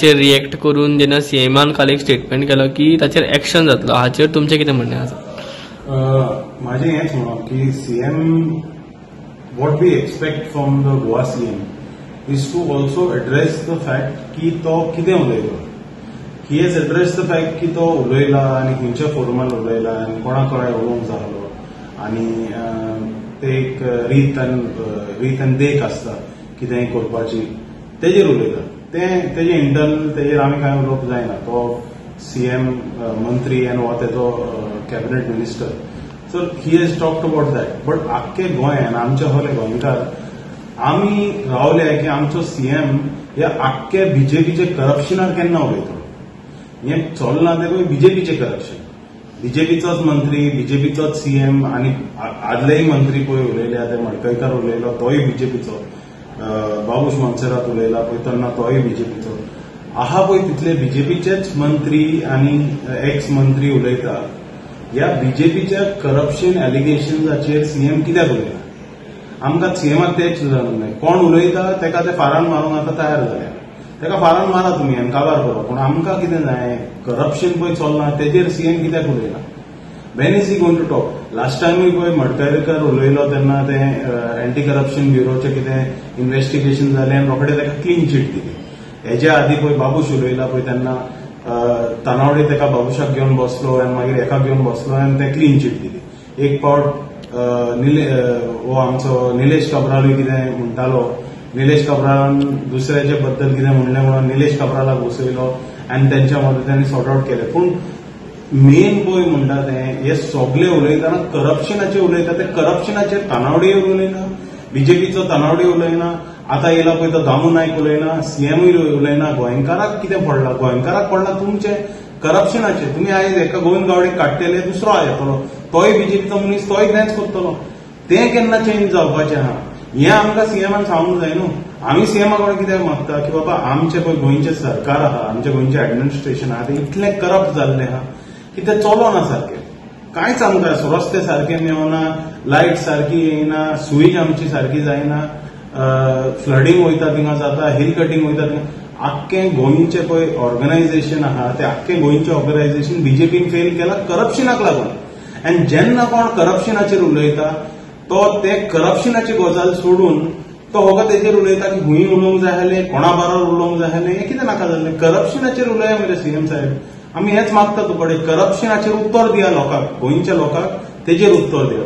React करून जेन्ना सीएमान काल एक स्टेटमेंट केलो की ताचेर एक्शन जातलो, हाचेर तुमचें कितें म्हणणें आसा? माझें हेंच म्हणप की CM what we expect from the Goa CM is to also address the fact की तो कितें उलयलो. He has address the fact की तो उलयला आनी खंयच्या फोरमान उलयला आनी कोणा कडेन उलोवंक जालो आनी ते एक रीत आनी देख आसता कितेंय करपाची तेजेर उलयता. तेजे इंटरनल तेजेर आमी कांय उलोवप जायना. तो सीएम मंत्री आनी हो तेजो cabinet minister. So he has talked about that. But आख्खे गोंयान आमचे होले गोंयकार आमी रावले की आमचो सीएम ह्या आख्खे बीजेपीचे करप्शनार केन्ना उलयतलो. हें चलना तें बीजेपीचें करप्शन. बीजेपीचोच मंत्री, बीजेपीचोच सीएम आनी आदलेय मंत्री पळय उलयल्या ते मडकयकार उलयलो तोय बीजेपीचो. बाबूश मोन्सेरात उलयला पळय तेन्ना तोय बीजेपीचो. आहा पळय तितले बीजेपीचेच मंत्री आनी एक्स मंत्री उलयता. ह्या बीजेपीच्या करप्शन एलिगेशन्साचेर सीएम कित्याक उलयना आमकां सीएमाक तेच जाणूंक जाय. कोण उलयता तेका ते फारान मारूंक आतां तयार जाल्या. तेका फारान मारा तुमी आनी काबार करा. पूण आमकां कितें जाय, करप्शन पळय चलना तेजेर सीएम कित्याक उलयना. When is he going to talk. Last टायमूय पळय मडकयकार उलयलो तेन्ना ते एंटी करप्शन ब्युरोचें कितें इन्व्हेस्टिगेशन जालें आनी रोखडें ताका क्लीन चीट दिली. हेज्या आदीं पळय बाबूश उलयला पळय तेन्ना तानावडे ताका बाबूशाक घेवन बसलो आनी मागीर एका घेवन बसलो आनी ते क्लीन चीट दिली. एक फावट हो आमचो निलेश काब्रालूय कितें म्हणटालो. निलेश काब्रालान दुसऱ्याचे बद्दल कितें म्हणलें म्हणून निलेश काब्रालाक बसयलो आनी तेंच्या मदतीन सॉर्ट आउट केलें. पूण मेन पळय म्हणटा तें हे सगळे उलयतना करप्शनाचेर उलयता. ते करप्शनाचेर तानावडे उलयना, बीजेपीचो तानावडे उलयना, आतां येयला पळय तो दामू नायक उलयना, सीएमूय उलयना. गोंयकाराक कितें पडला, गोंयकाराक पडला तुमचे करप्शनाचेर. तुमी आयज एका गोविंद गावडेक काडटले दुसरो येतलो, तोय बीजेपीचो मनीस तोय तेंच करतलो. तें केन्ना चेंज जावपाचें आहा हें आमकां सीएमान सांगूंक जाय न्हू. आमी सीएमा कडेन कित्याक मागता की बाबा आमचें पळय गोंयचें सरकार आहा, आमचें गोंयचें एडमिनिस्ट्रेशन आहा तें इतलें करप्ट जाल्लें आहा की तें चलोना सारकें. कांयच आमकां रस्ते सारके मेळना, लायट सारकी येयना, सुवीज आमची सारकी जायना, फ्लडींग वयता थिंगा जाता, हिल कटींग वयता थिंगा. आख्खें गोंयचें पळय ऑर्गनायझेशन आहा तें आख्खें गोंयचें ऑर्गनायझेशन बीजेपीन फेल केलां करप्शनाक लागून. आनी जेन्ना कोण करप्शनाचेर उलयता तो ते करप्शनाची गजाल सोडून तो होगा तेजेर उलयता की हुंय उलोवंक जाय आसलें, कोणा बरोबर उलोवंक जाय आसलें. हें कितें नाका जाल्लें. करप्शनाचेर उलया मरे सीएम साहेब. आमी हेंच मागता तुकडे. करप्शनाचेर उत्तर दिया लोकांक, गोंयच्या लोकांक तेजेर उत्तर दिया.